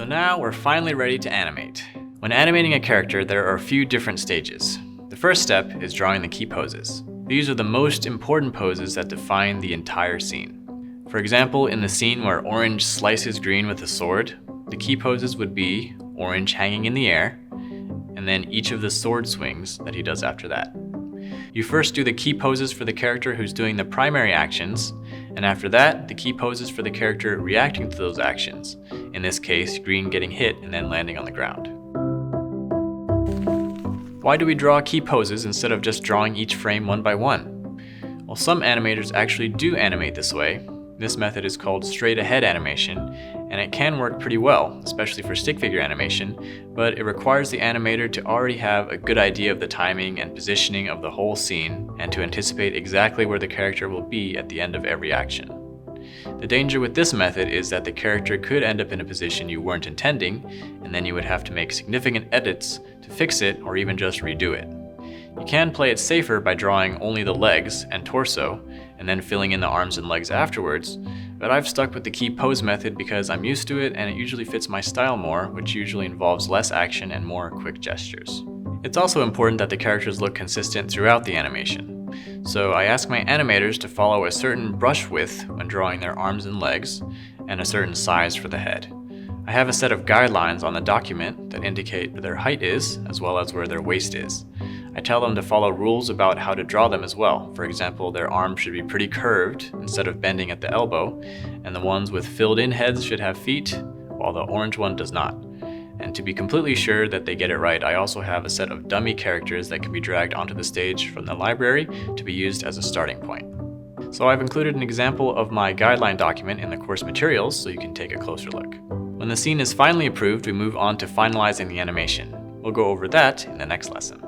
So now we're finally ready to animate. When animating a character, there are a few different stages. The first step is drawing the key poses. These are the most important poses that define the entire scene. For example, in the scene where orange slices green with a sword, the key poses would be orange hanging in the air, and then each of the sword swings that he does after that. You first do the key poses for the character who's doing the primary actions, and after that, the key poses for the character reacting to those actions. In this case, green getting hit and then landing on the ground. Why do we draw key poses instead of just drawing each frame one by one? Well, some animators actually do animate this way. This method is called straight ahead animation, and it can work pretty well, especially for stick figure animation, but it requires the animator to already have a good idea of the timing and positioning of the whole scene, and to anticipate exactly where the character will be at the end of every action. The danger with this method is that the character could end up in a position you weren't intending, and then you would have to make significant edits to fix it or even just redo it. You can play it safer by drawing only the legs and torso, and then filling in the arms and legs afterwards, but I've stuck with the key pose method because I'm used to it and it usually fits my style more, which usually involves less action and more quick gestures. It's also important that the characters look consistent throughout the animation. So I ask my animators to follow a certain brush width when drawing their arms and legs, and a certain size for the head. I have a set of guidelines on the document that indicate where their height is, as well as where their waist is. I tell them to follow rules about how to draw them as well. For example, their arms should be pretty curved instead of bending at the elbow, and the ones with filled-in heads should have feet, while the orange one does not. And to be completely sure that they get it right, I also have a set of dummy characters that can be dragged onto the stage from the library to be used as a starting point. So I've included an example of my guideline document in the course materials so you can take a closer look. When the scene is finally approved, we move on to finalizing the animation. We'll go over that in the next lesson.